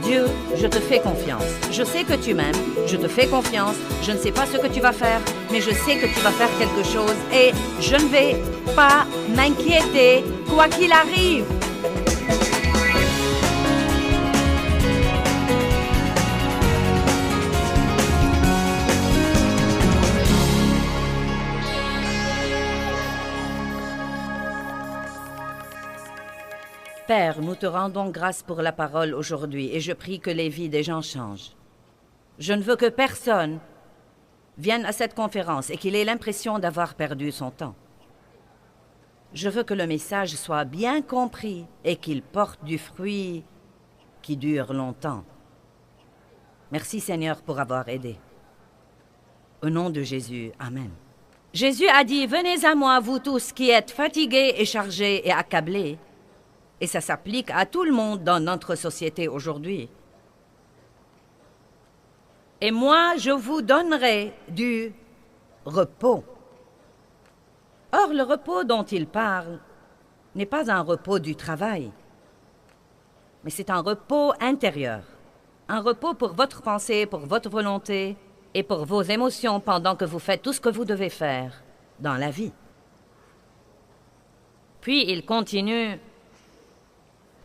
Dieu, je te fais confiance. Je sais que tu m'aimes, je te fais confiance. Je ne sais pas ce que tu vas faire, mais je sais que tu vas faire quelque chose et je ne vais pas m'inquiéter, quoi qu'il arrive. Père, nous te rendons grâce pour la parole aujourd'hui et je prie que les vies des gens changent. Je ne veux que personne vienne à cette conférence et qu'il ait l'impression d'avoir perdu son temps. Je veux que le message soit bien compris et qu'il porte du fruit qui dure longtemps. Merci Seigneur pour avoir aidé. Au nom de Jésus, Amen. Jésus a dit, « Venez à moi, vous tous qui êtes fatigués et chargés et accablés. » Et ça s'applique à tout le monde dans notre société aujourd'hui. Et moi, je vous donnerai du repos. Or, le repos dont il parle n'est pas un repos du travail, mais c'est un repos intérieur. Un repos pour votre pensée, pour votre volonté et pour vos émotions pendant que vous faites tout ce que vous devez faire dans la vie. Puis il continue.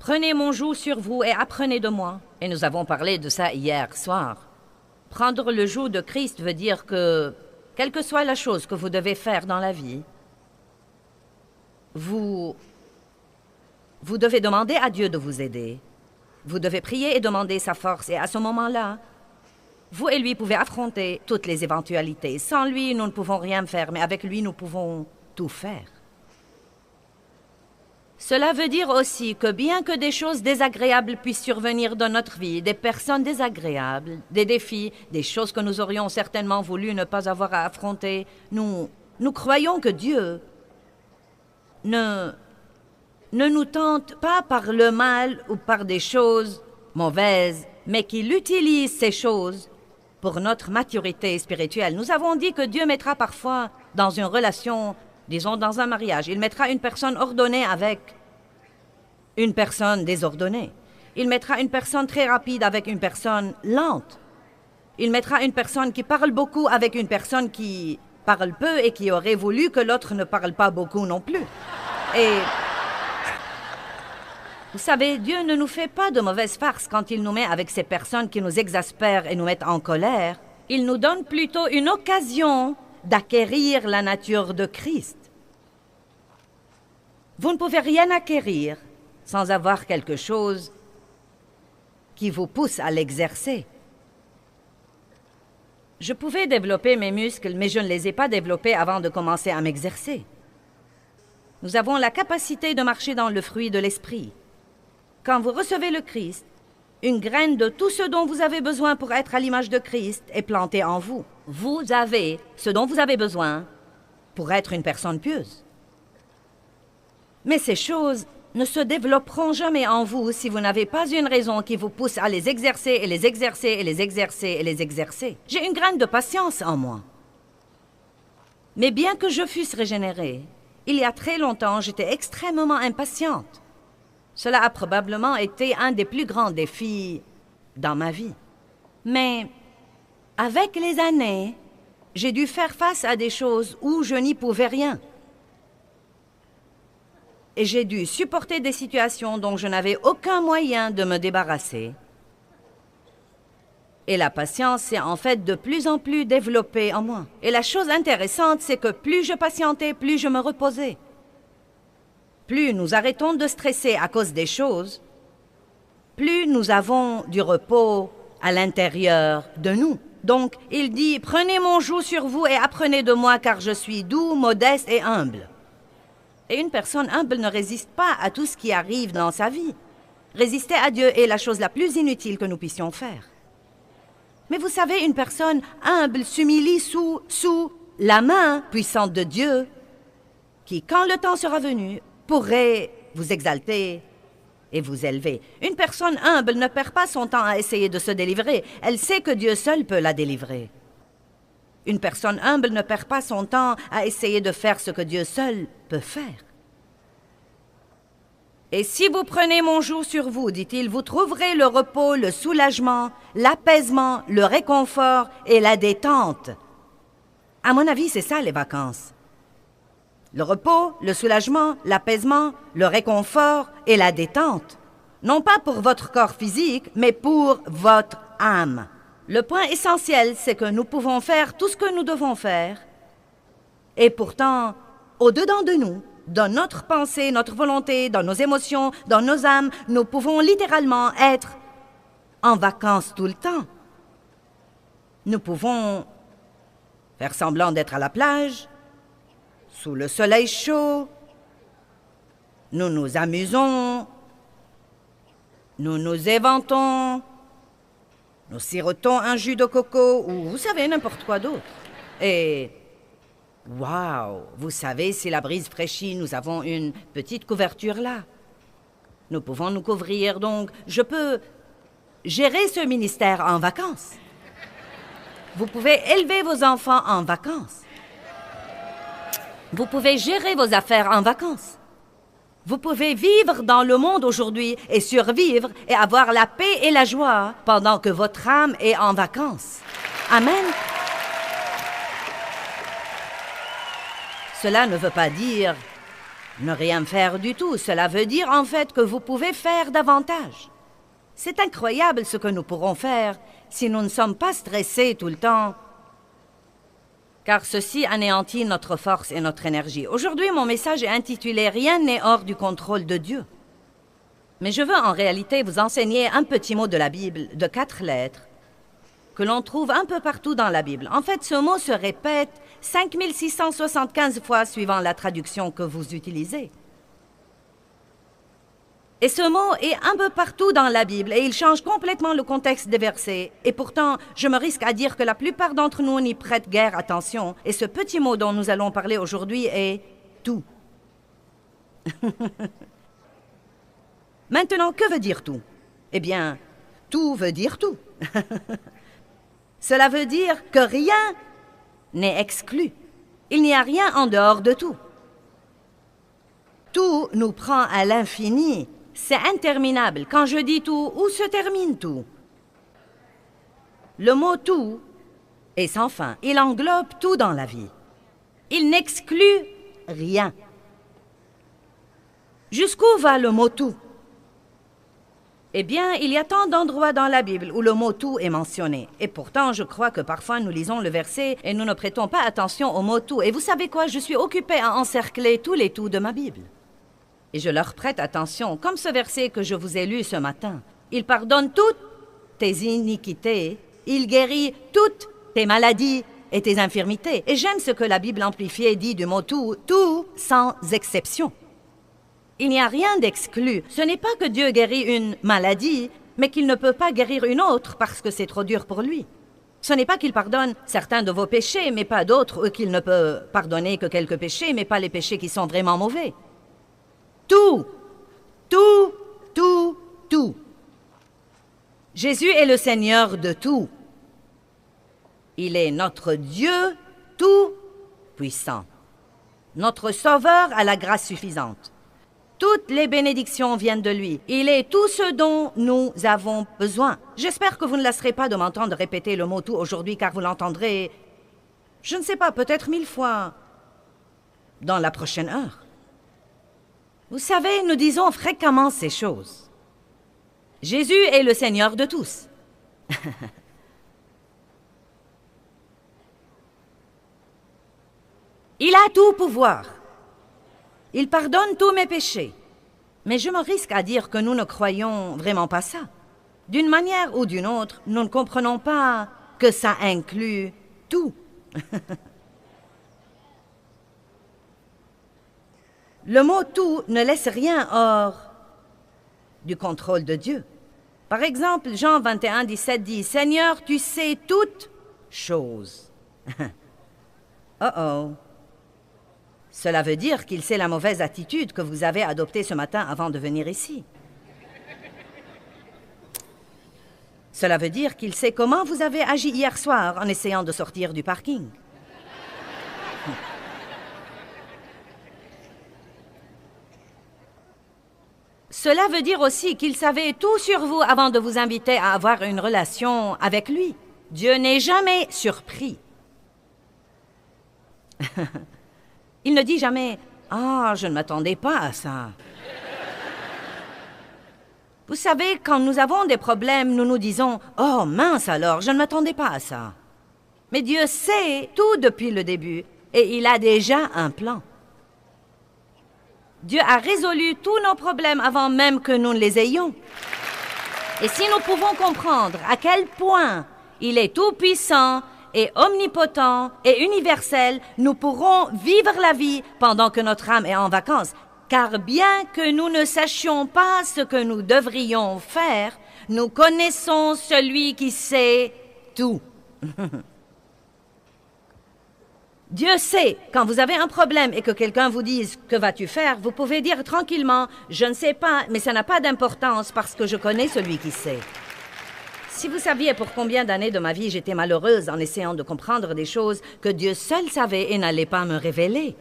Prenez mon joug sur vous et apprenez de moi. Et nous avons parlé de ça hier soir. Prendre le joug de Christ veut dire que, quelle que soit la chose que vous devez faire dans la vie, vous devez demander à Dieu de vous aider. Vous devez prier et demander sa force. Et à ce moment-là, vous et lui pouvez affronter toutes les éventualités. Sans lui, nous ne pouvons rien faire, mais avec lui, nous pouvons tout faire. Cela veut dire aussi que bien que des choses désagréables puissent survenir dans notre vie, des personnes désagréables, des défis, des choses que nous aurions certainement voulu ne pas avoir à affronter, nous croyons que Dieu ne nous tente pas par le mal ou par des choses mauvaises, mais qu'il utilise ces choses pour notre maturité spirituelle. Nous avons dit que Dieu mettra parfois dans une relation, disons dans un mariage, il mettra une personne ordonnée avec une personne désordonnée. Il mettra une personne très rapide avec une personne lente. Il mettra une personne qui parle beaucoup avec une personne qui parle peu et qui aurait voulu que l'autre ne parle pas beaucoup non plus. Et vous savez, Dieu ne nous fait pas de mauvaises farces quand il nous met avec ces personnes qui nous exaspèrent et nous mettent en colère. Il nous donne plutôt une occasion d'acquérir la nature de Christ. Vous ne pouvez rien acquérir sans avoir quelque chose qui vous pousse à l'exercer. Je pouvais développer mes muscles, mais je ne les ai pas développés avant de commencer à m'exercer. Nous avons la capacité de marcher dans le fruit de l'esprit. Quand vous recevez le Christ, une graine de tout ce dont vous avez besoin pour être à l'image de Christ est plantée en vous. Vous avez ce dont vous avez besoin pour être une personne pieuse. Mais ces choses ne se développeront jamais en vous si vous n'avez pas une raison qui vous pousse à les exercer et les exercer et les exercer et les exercer. J'ai une graine de patience en moi. Mais bien que je fusse régénérée, il y a très longtemps, j'étais extrêmement impatiente. Cela a probablement été un des plus grands défis dans ma vie. Mais avec les années, j'ai dû faire face à des choses où je n'y pouvais rien. Et j'ai dû supporter des situations dont je n'avais aucun moyen de me débarrasser. Et la patience s'est en fait de plus en plus développée en moi. Et la chose intéressante, c'est que plus je patientais, plus je me reposais. Plus nous arrêtons de stresser à cause des choses, plus nous avons du repos à l'intérieur de nous. Donc, il dit, « Prenez mon joug sur vous et apprenez de moi, car je suis doux, modeste et humble. » Et une personne humble ne résiste pas à tout ce qui arrive dans sa vie. Résister à Dieu est la chose la plus inutile que nous puissions faire. Mais vous savez, une personne humble s'humilie sous la main puissante de Dieu, qui, quand le temps sera venu, pourrait vous exalter et vous élever. Une personne humble ne perd pas son temps à essayer de se délivrer. Elle sait que Dieu seul peut la délivrer. Une personne humble ne perd pas son temps à essayer de faire ce que Dieu seul peut faire. Et si vous prenez mon joug sur vous, dit-il, vous trouverez le repos, le soulagement, l'apaisement, le réconfort et la détente. À mon avis, c'est ça les vacances. Le repos, le soulagement, l'apaisement, le réconfort et la détente. Non pas pour votre corps physique, mais pour votre âme. Le point essentiel, c'est que nous pouvons faire tout ce que nous devons faire. Et pourtant, au-dedans de nous, dans notre pensée, notre volonté, dans nos émotions, dans nos âmes, nous pouvons littéralement être en vacances tout le temps. Nous pouvons faire semblant d'être à la plage, sous le soleil chaud. Nous nous amusons, nous nous éventons, nous sirotons un jus de coco ou vous savez, n'importe quoi d'autre. Et waouh, vous savez, si la brise fraîchit, nous avons une petite couverture là. Nous pouvons nous couvrir, donc je peux gérer ce ministère en vacances. Vous pouvez élever vos enfants en vacances. Vous pouvez gérer vos affaires en vacances. Vous pouvez vivre dans le monde aujourd'hui et survivre et avoir la paix et la joie pendant que votre âme est en vacances. Amen. Cela ne veut pas dire ne rien faire du tout. Cela veut dire en fait que vous pouvez faire davantage. C'est incroyable ce que nous pourrons faire si nous ne sommes pas stressés tout le temps, car ceci anéantit notre force et notre énergie. Aujourd'hui, mon message est intitulé « Rien n'est hors du contrôle de Dieu ». Mais je veux en réalité vous enseigner un petit mot de la Bible de 4 lettres que l'on trouve un peu partout dans la Bible. En fait, ce mot se répète 5675 fois suivant la traduction que vous utilisez. Et ce mot est un peu partout dans la Bible et il change complètement le contexte des versets. Et pourtant, je me risque à dire que la plupart d'entre nous n'y prêtent guère attention. Et ce petit mot dont nous allons parler aujourd'hui est « tout ». Maintenant, que veut dire tout? Eh bien, tout veut dire tout. Cela veut dire que rien n'est exclu. Il n'y a rien en dehors de tout. Tout nous prend à l'infini. C'est interminable. Quand je dis tout, où se termine tout? Le mot « tout » est sans fin. Il englobe tout dans la vie. Il n'exclut rien. Jusqu'où va le mot « tout » ? Eh bien, il y a tant d'endroits dans la Bible où le mot « tout » est mentionné. Et pourtant, je crois que parfois nous lisons le verset et nous ne prêtons pas attention au mot « tout ». Et vous savez quoi? Je suis occupée à encercler tous les « tout » de ma Bible. Et je leur prête attention, comme ce verset que je vous ai lu ce matin. Il pardonne toutes tes iniquités, il guérit toutes tes maladies et tes infirmités. Et j'aime ce que la Bible amplifiée dit du mot « tout », tout sans exception. Il n'y a rien d'exclu. Ce n'est pas que Dieu guérit une maladie, mais qu'il ne peut pas guérir une autre parce que c'est trop dur pour lui. Ce n'est pas qu'il pardonne certains de vos péchés, mais pas d'autres, ou qu'il ne peut pardonner que quelques péchés, mais pas les péchés qui sont vraiment mauvais. Tout, tout, tout, tout. Jésus est le Seigneur de tout. Il est notre Dieu tout-puissant, notre Sauveur à la grâce suffisante. Toutes les bénédictions viennent de lui. Il est tout ce dont nous avons besoin. J'espère que vous ne lasserez pas de m'entendre répéter le mot « tout » aujourd'hui, car vous l'entendrez, je ne sais pas, peut-être 1000 fois dans la prochaine heure. Vous savez, nous disons fréquemment ces choses. Jésus est le Seigneur de tous. Il a tout pouvoir. Il pardonne tous mes péchés. Mais je me risque à dire que nous ne croyons vraiment pas ça. D'une manière ou d'une autre, nous ne comprenons pas que ça inclut tout. Le mot « tout » ne laisse rien hors du contrôle de Dieu. Par exemple, Jean 21, 17 dit « Seigneur, tu sais toutes choses. » Oh. Cela veut dire qu'il sait la mauvaise attitude que vous avez adoptée ce matin avant de venir ici. Cela veut dire qu'il sait comment vous avez agi hier soir en essayant de sortir du parking. Cela veut dire aussi qu'il savait tout sur vous avant de vous inviter à avoir une relation avec lui. Dieu n'est jamais surpris. Il ne dit jamais « Ah, je ne m'attendais pas à ça ». Vous savez, quand nous avons des problèmes, nous nous disons « Oh mince alors, je ne m'attendais pas à ça ». Mais Dieu sait tout depuis le début et il a déjà un plan. Dieu a résolu tous nos problèmes avant même que nous ne les ayons. Et si nous pouvons comprendre à quel point il est tout-puissant et omnipotent et universel, nous pourrons vivre la vie pendant que notre âme est en vacances. Car bien que nous ne sachions pas ce que nous devrions faire, nous connaissons celui qui sait tout. Dieu sait, quand vous avez un problème et que quelqu'un vous dise « Que vas-tu faire ?» vous pouvez dire tranquillement « Je ne sais pas, mais ça n'a pas d'importance parce que je connais celui qui sait. » Si vous saviez pour combien d'années de ma vie j'étais malheureuse en essayant de comprendre des choses que Dieu seul savait et n'allait pas me révéler.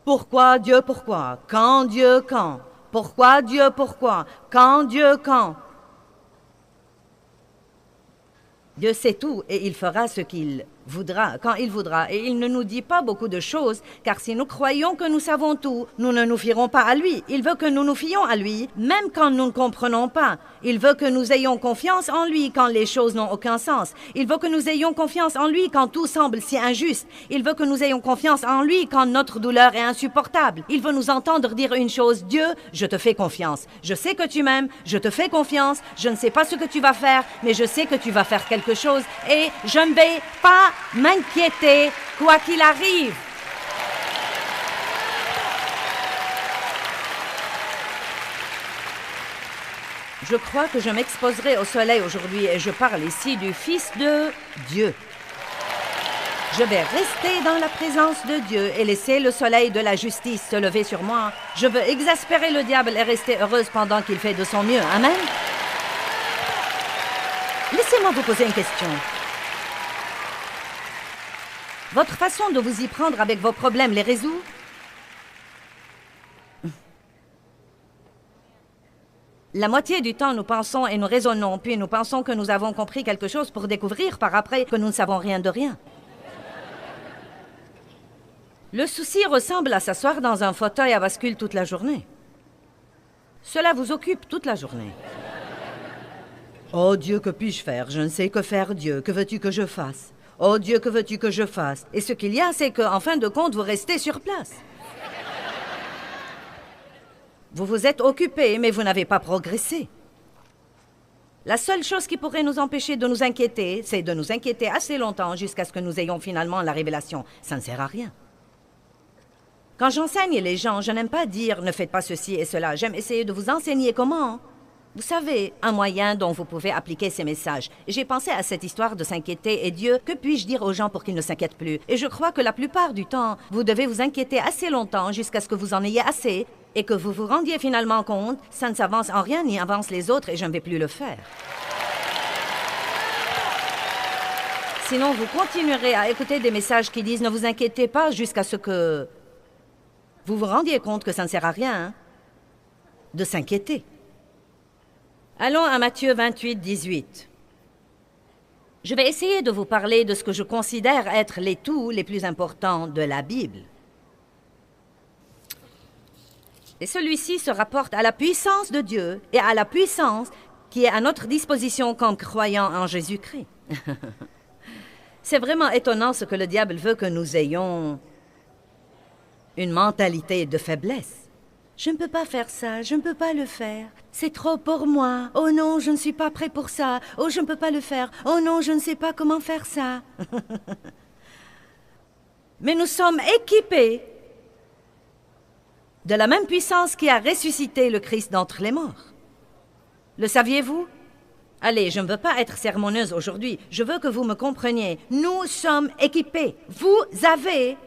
Pourquoi Dieu, pourquoi? Quand Dieu, quand? Pourquoi Dieu, pourquoi? Quand Dieu, quand? Dieu sait tout et il fera ce qu'il voudra, quand il voudra. Et il ne nous dit pas beaucoup de choses, car si nous croyons que nous savons tout, nous ne nous fierons pas à lui. Il veut que nous nous fions à lui, même quand nous ne comprenons pas. Il veut que nous ayons confiance en lui quand les choses n'ont aucun sens. Il veut que nous ayons confiance en lui quand tout semble si injuste. Il veut que nous ayons confiance en lui quand notre douleur est insupportable. Il veut nous entendre dire une chose: Dieu, je te fais confiance. Je sais que tu m'aimes, je te fais confiance. Je ne sais pas ce que tu vas faire, mais je sais que tu vas faire quelque chose et je ne vais pas m'inquiéter quoi qu'il arrive. Je crois que je m'exposerai au soleil aujourd'hui et je parle ici du Fils de Dieu. Je vais rester dans la présence de Dieu et laisser le soleil de la justice se lever sur moi. Je veux exaspérer le diable et rester heureuse pendant qu'il fait de son mieux. Amen. Laissez-moi vous poser une question. Votre façon de vous y prendre avec vos problèmes les résout? La moitié du temps, nous pensons et nous raisonnons, puis nous pensons que nous avons compris quelque chose pour découvrir par après que nous ne savons rien de rien. Le souci ressemble à s'asseoir dans un fauteuil à bascule toute la journée. Cela vous occupe toute la journée. Oh Dieu, que puis-je faire? Je ne sais que faire, Dieu. Que veux-tu que je fasse? Oh Dieu, que veux-tu que je fasse? Et ce qu'il y a, c'est qu'en fin de compte, vous restez sur place. Vous vous êtes occupé, mais vous n'avez pas progressé. La seule chose qui pourrait nous empêcher de nous inquiéter, c'est de nous inquiéter assez longtemps jusqu'à ce que nous ayons finalement la révélation. Ça ne sert à rien. Quand j'enseigne les gens, je n'aime pas dire « ne faites pas ceci et cela ». J'aime essayer de vous enseigner comment. Vous savez, un moyen dont vous pouvez appliquer ces messages. J'ai pensé à cette histoire de s'inquiéter et Dieu, que puis-je dire aux gens pour qu'ils ne s'inquiètent plus? Et je crois que la plupart du temps, vous devez vous inquiéter assez longtemps jusqu'à ce que vous en ayez assez et que vous vous rendiez finalement compte, ça ne s'avance en rien ni avance les autres et je ne vais plus le faire. Sinon, vous continuerez à écouter des messages qui disent « ne vous inquiétez pas » jusqu'à ce que vous vous rendiez compte que ça ne sert à rien de s'inquiéter. Allons à Matthieu 28, 18. Je vais essayer de vous parler de ce que je considère être les tout les plus importants de la Bible. Et celui-ci se rapporte à la puissance de Dieu et à la puissance qui est à notre disposition comme croyants en Jésus-Christ. C'est vraiment étonnant ce que le diable veut que nous ayons une mentalité de faiblesse. Je ne peux pas faire ça, je ne peux pas le faire. C'est trop pour moi. Oh non, je ne suis pas prêt pour ça. Oh, je ne peux pas le faire. Oh non, je ne sais pas comment faire ça. Mais nous sommes équipés de la même puissance qui a ressuscité le Christ d'entre les morts. Le saviez-vous? Allez, je ne veux pas être sermonneuse aujourd'hui. Je veux que vous me compreniez. Nous sommes équipés. Vous avez...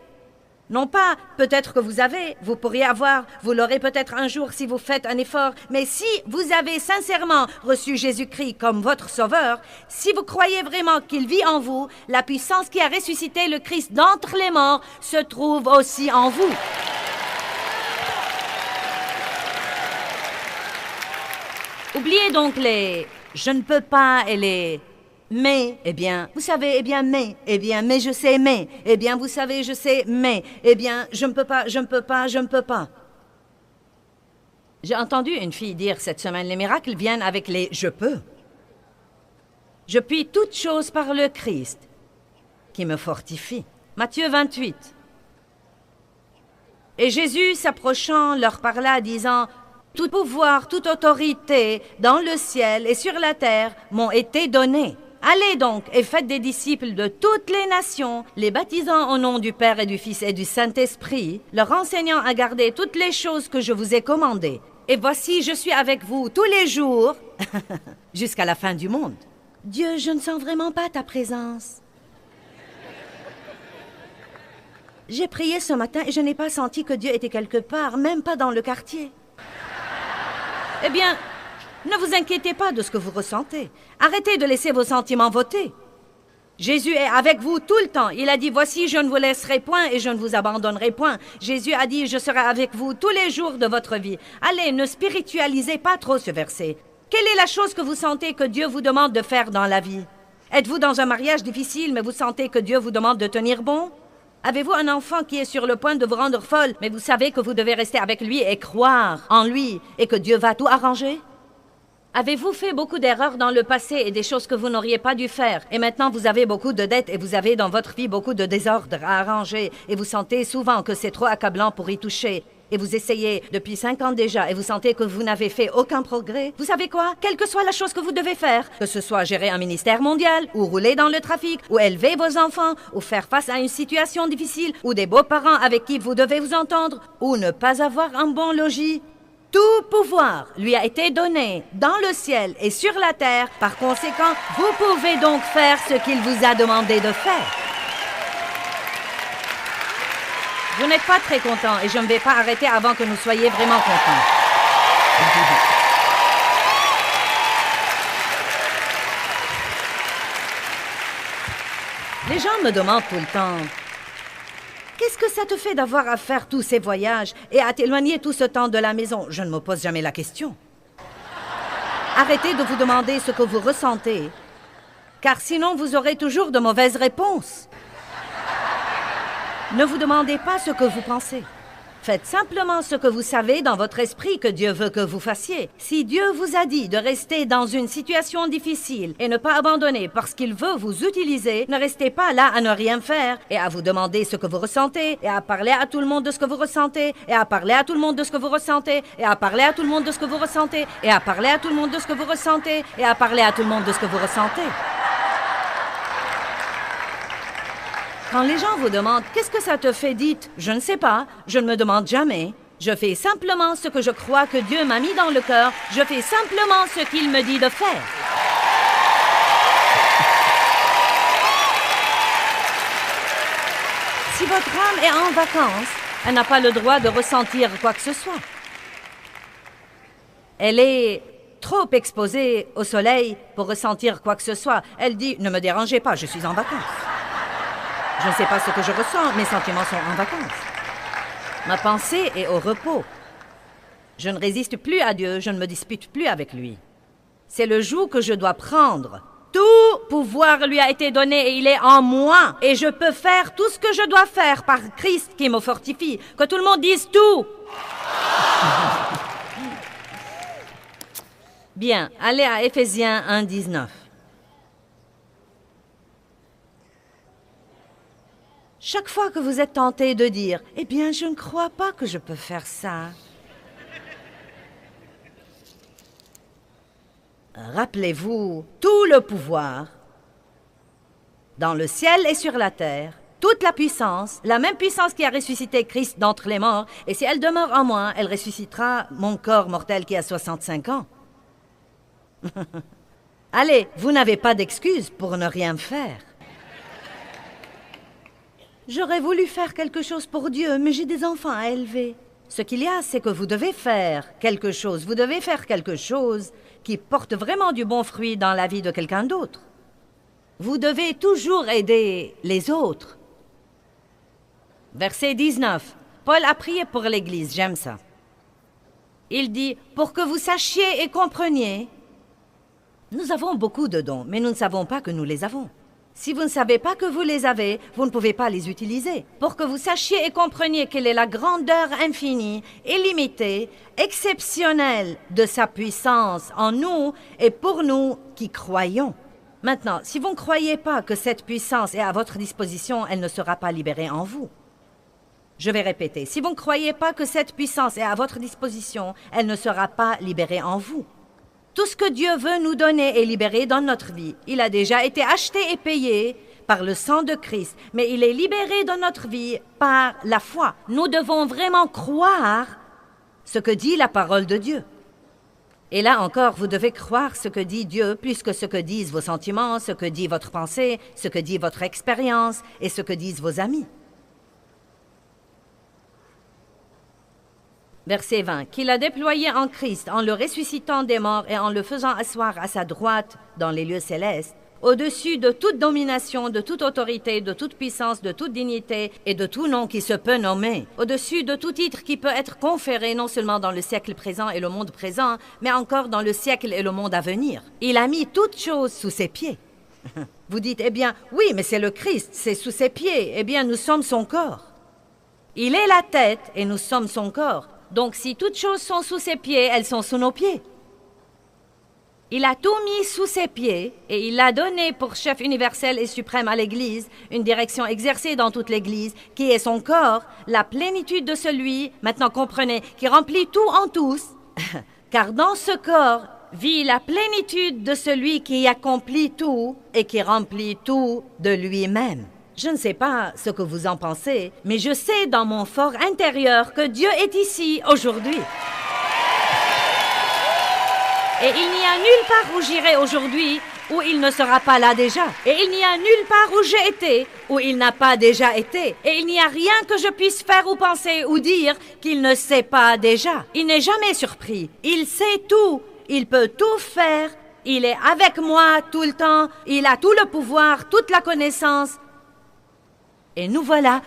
Non pas, peut-être que vous pourriez avoir, vous l'aurez peut-être un jour si vous faites un effort, mais si vous avez sincèrement reçu Jésus-Christ comme votre sauveur, si vous croyez vraiment qu'il vit en vous, la puissance qui a ressuscité le Christ d'entre les morts se trouve aussi en vous. Oubliez donc les « je ne peux pas » et les « mais ». Eh bien, vous savez, eh bien, mais. Eh bien, mais je sais, mais. Eh bien, vous savez, je sais, mais. Eh bien, je ne peux pas, je ne peux pas, je ne peux pas. J'ai entendu une fille dire cette semaine, les miracles viennent avec les « je peux ». Je puis toutes choses par le Christ, qui me fortifie. Matthieu 28. Et Jésus, s'approchant, leur parla, disant, « Tout pouvoir, toute autorité, dans le ciel et sur la terre, m'ont été donnés. Allez donc et faites des disciples de toutes les nations, les baptisant au nom du Père et du Fils et du Saint-Esprit, leur enseignant à garder toutes les choses que je vous ai commandées. Et voici, je suis avec vous tous les jours, jusqu'à la fin du monde. » Dieu, je ne sens vraiment pas ta présence. J'ai prié ce matin et je n'ai pas senti que Dieu était quelque part, même pas dans le quartier. Eh bien, ne vous inquiétez pas de ce que vous ressentez. Arrêtez de laisser vos sentiments voter. Jésus est avec vous tout le temps. Il a dit, voici, je ne vous laisserai point et je ne vous abandonnerai point. Jésus a dit, je serai avec vous tous les jours de votre vie. Allez, ne spiritualisez pas trop ce verset. Quelle est la chose que vous sentez que Dieu vous demande de faire dans la vie? Êtes-vous dans un mariage difficile, mais vous sentez que Dieu vous demande de tenir bon? Avez-vous un enfant qui est sur le point de vous rendre folle, mais vous savez que vous devez rester avec lui et croire en lui et que Dieu va tout arranger? Avez-vous fait beaucoup d'erreurs dans le passé et des choses que vous n'auriez pas dû faire? Et maintenant, vous avez beaucoup de dettes et vous avez dans votre vie beaucoup de désordre à arranger. Et vous sentez souvent que c'est trop accablant pour y toucher. Et vous essayez depuis 5 ans déjà et vous sentez que vous n'avez fait aucun progrès. Vous savez quoi? Quelle que soit la chose que vous devez faire, que ce soit gérer un ministère mondial, ou rouler dans le trafic, ou élever vos enfants, ou faire face à une situation difficile, ou des beaux-parents avec qui vous devez vous entendre, ou ne pas avoir un bon logis. Tout pouvoir lui a été donné dans le ciel et sur la terre. Par conséquent, vous pouvez donc faire ce qu'il vous a demandé de faire. Vous n'êtes pas très content et je ne vais pas arrêter avant que nous soyez vraiment contents. Les gens me demandent tout le temps, qu'est-ce que ça te fait d'avoir à faire tous ces voyages et à t'éloigner tout ce temps de la maison? Je ne me pose jamais la question. Arrêtez de vous demander ce que vous ressentez, car sinon vous aurez toujours de mauvaises réponses. Ne vous demandez pas ce que vous pensez. Faites simplement ce que vous savez dans votre esprit que Dieu veut que vous fassiez. Si Dieu vous a dit de rester dans une situation difficile et ne pas abandonner parce qu'il veut vous utiliser, ne restez pas là à ne rien faire et à vous demander ce que vous ressentez et à parler à tout le monde de ce que vous ressentez et à parler à tout le monde de ce que vous ressentez et à parler à tout le monde de ce que vous ressentez et à parler à tout le monde de ce que vous ressentez et à parler à tout le monde de ce que vous ressentez. Quand les gens vous demandent « Qu'est-ce que ça te fait ?» dites « Je ne sais pas, je ne me demande jamais. Je fais simplement ce que je crois que Dieu m'a mis dans le cœur. Je fais simplement ce qu'il me dit de faire. » Si votre âme est en vacances, elle n'a pas le droit de ressentir quoi que ce soit. Elle est trop exposée au soleil pour ressentir quoi que ce soit. Elle dit « Ne me dérangez pas, je suis en vacances. » Je ne sais pas ce que je ressens, mes sentiments sont en vacances. Ma pensée est au repos. Je ne résiste plus à Dieu, je ne me dispute plus avec lui. C'est le joug que je dois prendre. Tout pouvoir lui a été donné et il est en moi. Et je peux faire tout ce que je dois faire par Christ qui me fortifie. Que tout le monde dise tout. Bien, allez à Éphésiens 1, 19. Chaque fois que vous êtes tenté de dire « Eh bien, je ne crois pas que je peux faire ça », rappelez-vous tout le pouvoir dans le ciel et sur la terre, toute la puissance, la même puissance qui a ressuscité Christ d'entre les morts, et si elle demeure en moi, elle ressuscitera mon corps mortel qui a 65 ans. Allez, vous n'avez pas d'excuse pour ne rien faire. J'aurais voulu faire quelque chose pour Dieu, mais j'ai des enfants à élever. Ce qu'il y a, c'est que vous devez faire quelque chose. Vous devez faire quelque chose qui porte vraiment du bon fruit dans la vie de quelqu'un d'autre. Vous devez toujours aider les autres. Verset 19. Paul a prié pour l'Église, j'aime ça. Il dit, pour que vous sachiez et compreniez. Nous avons beaucoup de dons, mais nous ne savons pas que nous les avons. Si vous ne savez pas que vous les avez, vous ne pouvez pas les utiliser. Pour que vous sachiez et compreniez quelle est la grandeur infinie, illimitée, exceptionnelle de sa puissance en nous et pour nous qui croyons. Maintenant, si vous ne croyez pas que cette puissance est à votre disposition, elle ne sera pas libérée en vous. Je vais répéter, si vous ne croyez pas que cette puissance est à votre disposition, elle ne sera pas libérée en vous. Tout ce que Dieu veut nous donner est libéré dans notre vie. Il a déjà été acheté et payé par le sang de Christ, mais il est libéré dans notre vie par la foi. Nous devons vraiment croire ce que dit la parole de Dieu. Et là encore, vous devez croire ce que dit Dieu plus que ce que disent vos sentiments, ce que dit votre pensée, ce que dit votre expérience et ce que disent vos amis. Verset 20. Qu'il a déployé en Christ, en le ressuscitant des morts et en le faisant asseoir à sa droite dans les lieux célestes, au-dessus de toute domination, de toute autorité, de toute puissance, de toute dignité et de tout nom qui se peut nommer, au-dessus de tout titre qui peut être conféré non seulement dans le siècle présent et le monde présent, mais encore dans le siècle et le monde à venir. Il a mis toutes choses sous ses pieds. Vous dites, eh bien, oui, mais c'est le Christ, c'est sous ses pieds. Eh bien, nous sommes son corps. Il est la tête et nous sommes son corps. Donc, si toutes choses sont sous ses pieds, elles sont sous nos pieds. Il a tout mis sous ses pieds et il l'a donné pour chef universel et suprême à l'Église, une direction exercée dans toute l'Église, qui est son corps, la plénitude de celui, maintenant comprenez, qui remplit tout en tous, car dans ce corps vit la plénitude de celui qui accomplit tout et qui remplit tout de lui-même. Je ne sais pas ce que vous en pensez, mais je sais dans mon fort intérieur que Dieu est ici aujourd'hui. Et il n'y a nulle part où j'irai aujourd'hui où il ne sera pas là déjà. Et il n'y a nulle part où j'ai été où il n'a pas déjà été. Et il n'y a rien que je puisse faire ou penser ou dire qu'il ne sait pas déjà. Il n'est jamais surpris. Il sait tout. Il peut tout faire. Il est avec moi tout le temps. Il a tout le pouvoir, toute la connaissance. Et nous voilà.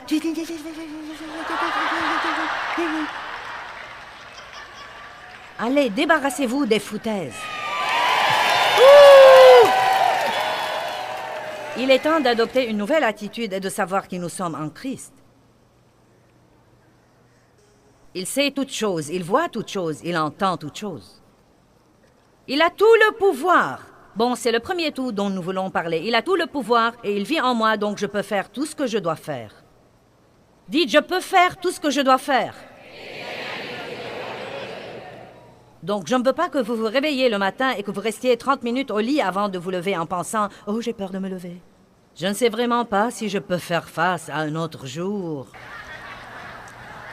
Allez, débarrassez-vous des foutaises. Ouh! Il est temps d'adopter une nouvelle attitude et de savoir qui nous sommes en Christ. Il sait toutes choses, il voit toutes choses, il entend toutes choses. Il a tout le pouvoir. Bon, c'est le premier tout dont nous voulons parler. Il a tout le pouvoir et il vit en moi, donc je peux faire tout ce que je dois faire. Dites, je peux faire tout ce que je dois faire. Donc, je ne veux pas que vous vous réveilliez le matin et que vous restiez 30 minutes au lit avant de vous lever en pensant « Oh, j'ai peur de me lever. Je ne sais vraiment pas si je peux faire face à un autre jour.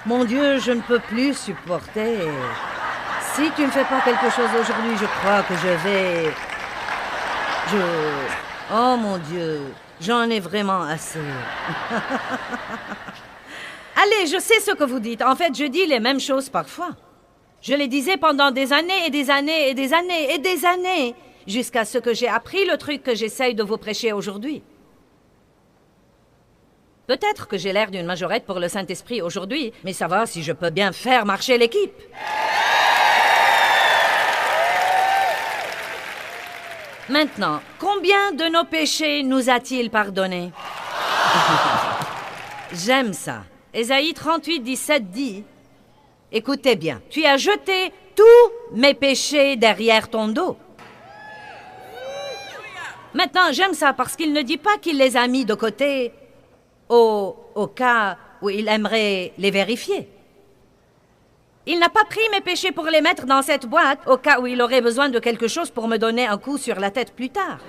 Mon Dieu, je ne peux plus supporter. Si tu ne fais pas quelque chose aujourd'hui, je crois que je vais... Oh mon Dieu, j'en ai vraiment assez. » Allez, je sais ce que vous dites. En fait, je dis les mêmes choses parfois. Je les disais pendant des années et des années et des années et des années, jusqu'à ce que j'ai appris le truc que j'essaye de vous prêcher aujourd'hui. Peut-être que j'ai l'air d'une majorette pour le Saint-Esprit aujourd'hui, mais ça va si je peux bien faire marcher l'équipe. Maintenant, combien de nos péchés nous a-t-il pardonnés? J'aime ça. Ésaïe 38, 17 dit... Écoutez bien, tu as jeté tous mes péchés derrière ton dos. Maintenant, j'aime ça parce qu'il ne dit pas qu'il les a mis de côté au cas où il aimerait les vérifier. Il n'a pas pris mes péchés pour les mettre dans cette boîte au cas où il aurait besoin de quelque chose pour me donner un coup sur la tête plus tard.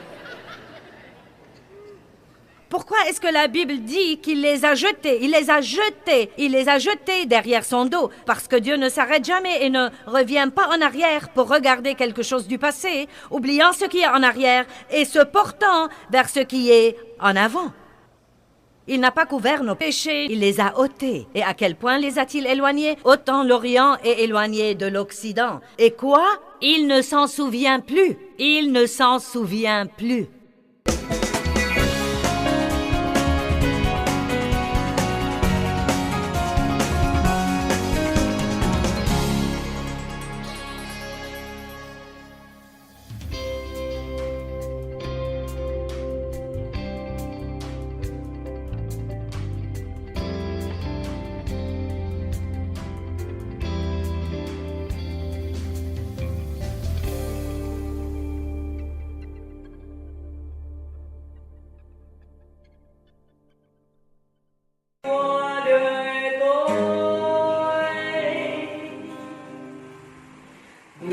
Pourquoi est-ce que la Bible dit qu'il les a jetés? Il les a jetés. Il les a jetés derrière son dos. Parce que Dieu ne s'arrête jamais et ne revient pas en arrière pour regarder quelque chose du passé, oubliant ce qui est en arrière et se portant vers ce qui est en avant. Il n'a pas couvert nos péchés, il les a ôtés. Et à quel point les a-t-il éloignés? Autant l'Orient est éloigné de l'Occident. Et quoi? Il ne s'en souvient plus. Il ne s'en souvient plus.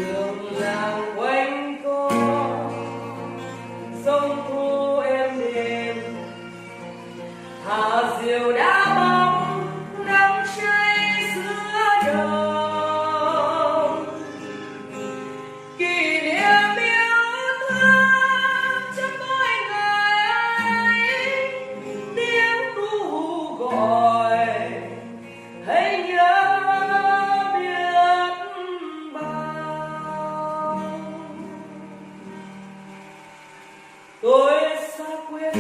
đường làng quanh co sông thu êm đềm hà diều đã bóng nắng cháy giữa đồng kỷ niệm yêu thương trong mỗi ngày ấy tiếng ru gọi hãy nhớ biết bao tôi xa quê